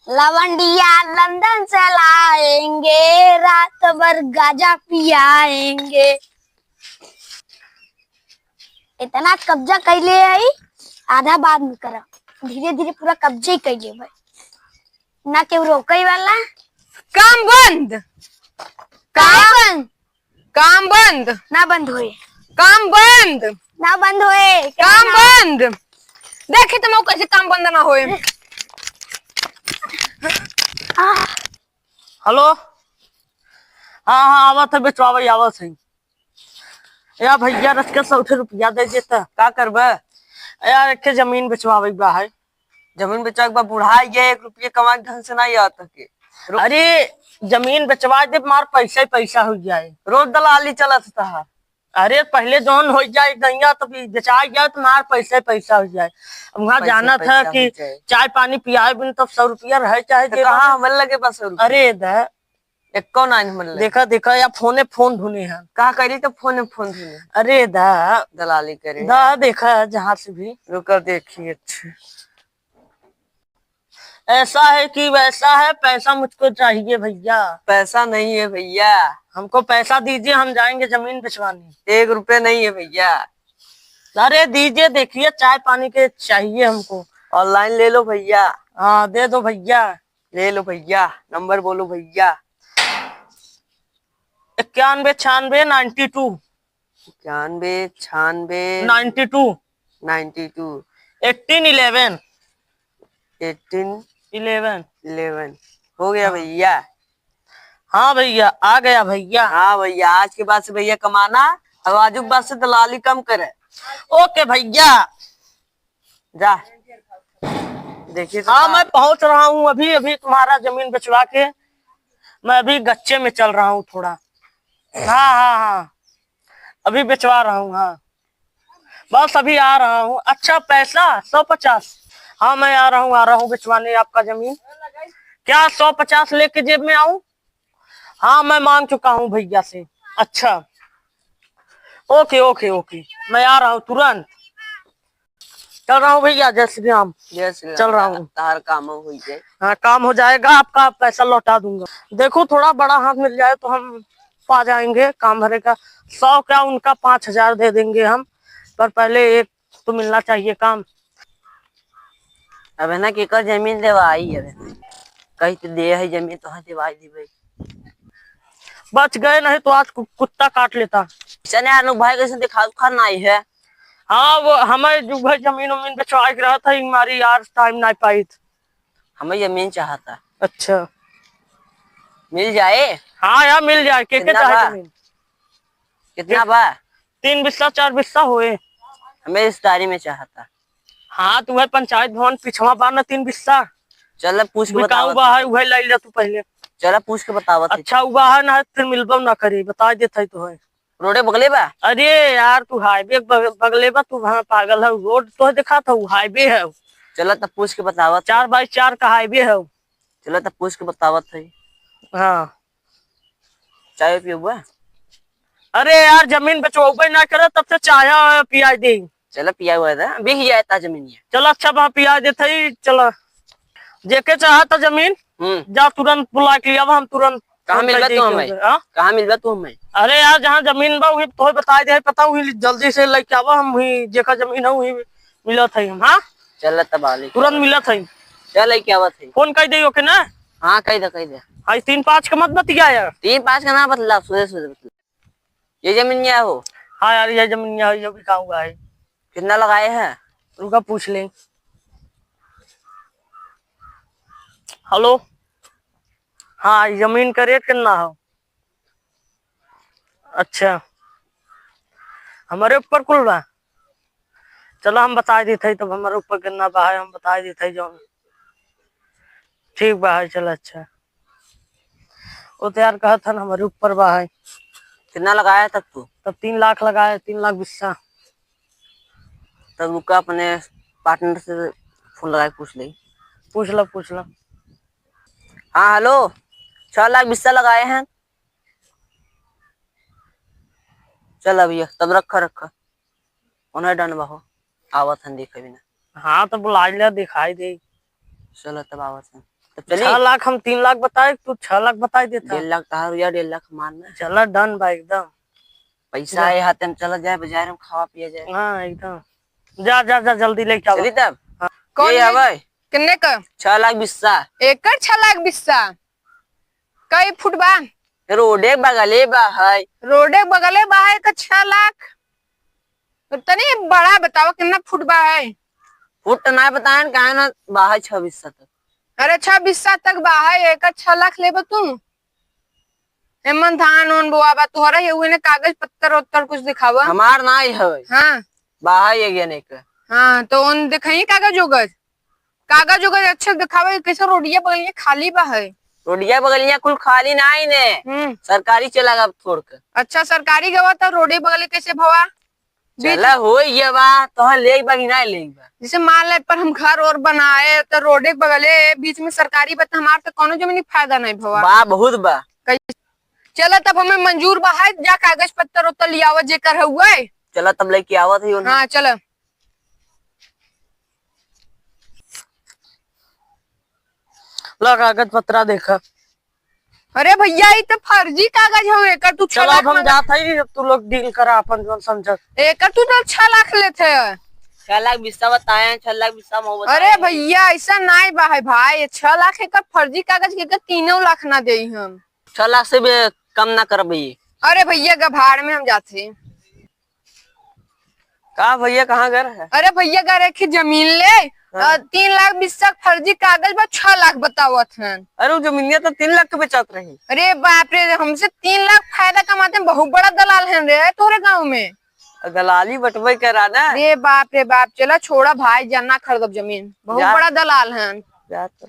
लवंडिया London से लाएंगे, रात भर गाजा पियाएंगे। इतना कब्जा कैले है, आधा बाद में करा। धीरे धीरे पूरा कब्जे ही कैले भाई, ना केहू रोकई वाला। काम बंद। काम काम बंद। ना बंद होए, काम बंद। ना बंद होए, काम बंद। देखे तुम कैसे काम बंद ना होए। हेलो। हाँ हाँ आवत है बेचवावे आवत है। या भैया रख के 100 रुपया दे देता का करबे। यार एक जमीन बेचवावे बा है। जमीन बेचा के बाद बुढ़ा ये 1 रुपये कमा के ढंग से नहीं आता के। अरे जमीन बेचवा दे मार पैसा ही पैसा हो जाए। रोज दलाली चलत था। अरे पहले जोन हो जाए गैया तो बेचा गया तो मार पैसा ही पैसा हो जाए। अब वहाँ जाना था कि चाय पानी पियाए बिन तब 100 रुपया रहे चाहे तो कहाँ हमन लगे बस। अरे द एक कौन आई हमन लगे। देखा देखा या फोन ढूंढे हैं कहा करी तो फोन ढूंढे। अरे दलाली करे देखा जहाँ से भी रुकर देखिए। ऐसा है कि वैसा है, पैसा मुझको चाहिए भैया। पैसा नहीं है भैया। हमको पैसा दीजिए, हम जाएंगे जमीन बिचवाने। 1 रुपये नहीं है भैया। अरे दीजिए, देखिए चाय पानी के चाहिए हमको। ऑनलाइन ले लो भैया। हाँ दे दो भैया। ले लो भैया, नंबर बोलो भैया। 91 96 92 91 96 92 92 18 11 18 11 11 हो गया भैया। हाँ भैया आ गया भैया। हाँ भैया, आज के बाद से भैया कमाना, अब आजू के बाद से दलाली कम करे। ओके भैया जा देखिए। हाँ मैं पहुंच रहा हूँ अभी अभी तुम्हारा जमीन बेचवा के। मैं अभी गच्चे में चल रहा हूँ थोड़ा। हाँ हाँ हाँ अभी बेचवा रहा हूँ। हाँ बस अभी आ रहा हूँ। अच्छा पैसा 150। हाँ मैं आ रहा हूँ बेचवाने आपका जमीन। क्या 150 लेके जेब में आऊं? हाँ मैं मांग चुका हूँ भैया से। अच्छा ओके ओके ओके मैं आ रहा हूँ तुरंत। चल रहा हूँ भैया, जय श्री राम। चल रहा हूँ। तार काम हो जाए। हाँ काम हो जाएगा, आपका पैसा लौटा दूंगा। देखो थोड़ा बड़ा हाथ मिल जाए तो हम पा जाएंगे काम भरे का। 100 क्या उनका 5000 दे देंगे हम, पर पहले एक तो मिलना चाहिए काम। अब है ना केकर जमीन देवाई है, कहीं तो दे है जमीन तो हाँ देवाई दी भाई। बच गए, नहीं तो आज कुत्ता काट लेता। चने अनु भाई कैसे दिखा खाना आई है। हाँ वो हमें जो भाई जमीन उमीन बेचवा के रहा था, हमारी यार टाइम नहीं पाई। हमें जमीन चाहता। अच्छा मिल जाए। हाँ यार मिल जाए। के चाहे जमीन कितना बा? 3 बिस्सा 4 बिस्सा हुए। हमें इस तारी में चाहता। हाँ तुम्हें पंचायत भवन पिछवा बार न 3 बिस्सा। चल पूछ के बताओ। वही लाई ले तू पहले। चल पूछ के बतावा। अच्छा उबा है ना, फिर मिलबो ना करी, बता देता तो है। रोडे बगले बा। अरे यार तू हाईवे बगले बा, तू वहाँ पागल है। रोड तो दिखा था, हाईवे है। चलो तब पूछ के बतावा। 4x4 का हाईवे है। चलो तब पूछ के बतावत है। हाँ चाय पियुआ? अरे यार जमीन बेचवाबे ना करे तब से चाय पिया दे। चलो पिया हुआ था, बिक जाता जमीन। चलो अच्छा वहाँ पिया देते। चलो जेके चाहता जमीन जा तुरंत बुला के लिया, हम तुरंत। कहाँ मिलबा तू हमें? कहाँ मिलबा तू हमें? अरे यार जहाँ जमीन बा वही तो बता दे, पता हुई जल्दी से लेके आवा। हम वही जेका जमीन है वही मिला था हम। हाँ चल तब आ ले, तुरंत मिला था। चल लेके आवा थे। फोन कर दे ओके ना? हाँ कह दे। हाँ 3-5 का मत बतिया यार। 3-5 का ना बतला, सोचे बतला। ये जमीन क्या हो? हाँ यार ये जमीन ये बिका हुआ है। कितना लगाए हैं? रुका पूछ ले। हेलो हाँ जमीन का रेट कितना हो? अच्छा हमारे ऊपर कुल बा। चलो हम बता देते तब हमारे ऊपर कितना बा है, हम बता देते जो। ठीक बा है चलो। अच्छा वो तो यार कहा था ना हमारे ऊपर बा है। कितना लगाया तब तू? तब 3 लाख लगाए, 3 लाख बिस्सा। तब रुका अपने पार्टनर से फोन लगा के पूछ लो। हाँ हेलो, 6 लाख बिस्सा लगाए हैं। चल भैया तब रखा उन्हें डन बाहो आवत हन देखे बिना। हाँ तो बुला लिया, दिखाई दे। चलो तब आवत हन। तो चलिए 6 लाख हम 3 लाख बताए, तू 6 लाख बता देता। 1.5 लाख कहा या 1.5 लाख मारना। चला डन भाई एकदम। पैसा है हाथ में, चला जाए बाजार में खावा पिया जाए। हाँ एकदम, जा जा जा जल्दी लेके आओ। चलिए तब कौन ये है? हवाई किन्ने का 6 लाख बिस्सा एकड़ 6 लाख बिस्सा कई फुट बा? रोडे बगले बा है। रोडे बगले बा है का 6 लाख? तो तनी बड़ा बताओ कितना फुट बा है? फुट ना बताए कहा ना बाहर 6 बिस्सा तक। अरे 6 बिस्सा तक बा है, एकड़ 6 लाख लेबो तू? एमन धान उन बोआ बा तुहरा ये हुए ने कागज पत्तर उत्तर कुछ दिखावा? हमार ना ही है हाँ बाहर ये गया नहीं का। हाँ तो उन दिखाई कागज उगज, कागज उगज अच्छा दिखावा। कैसे रोडिया बगलिया खाली बा है? रोडिया बगलिया कुल खाली ना ही ने, सरकारी चला छोड़ कर। अच्छा सरकारी गवा था, रोडे बगले कैसे भवा? चला हो ये बा तो ले बा कि ना ले बा। जैसे मान ले पर हम घर और बनाए तो रोडे बगले बीच में सरकारी बता, हमारे तो कोनो जमीन फायदा नहीं भवा। बा बहुत बा। चला तब हमें मंजूर बा है, जा कागज पत्तर उत्तर लियावा जे कर हुआ है। चला तब लेके आवत है। हाँ चलो ला कागज पत्रा देखा। अरे भैया ये तो फर्जी कागज हो, एकर तू 6 चलो लाख अब हम जाता ही, अब तू लोग डील करा अपन जो समझ। एकर तू तो 6 लाख लेते है। 6 लाख बिस्सा बताए, 6 लाख बिस्सा मो बताए। अरे भैया ऐसा नहीं बा है भाई, 6 लाख एकर फर्जी कागज के 3 लाख ना दे हम। 6 लाख से भी कम ना कर भैया। अरे भैया गभाड़ में हम जाते। कहा भैया कहाँ घर है? अरे भैया गा रखी जमीन ले 3 लाख बिस्सा फर्जी कागज बा 6 लाख बतावत हैं। अरे वो जमीनिया तो 3 लाख के बेचत रही। अरे बाप रे, हमसे 3 लाख फायदा कमाते हैं, बहुत बड़ा दलाल है रे तोरे गांव में। दलाली बटवे करा ना। रे बाप, चला छोड़ा भाई, जाना खरीदब जमीन, बहुत जा। बड़ा दलाल है। जा तो।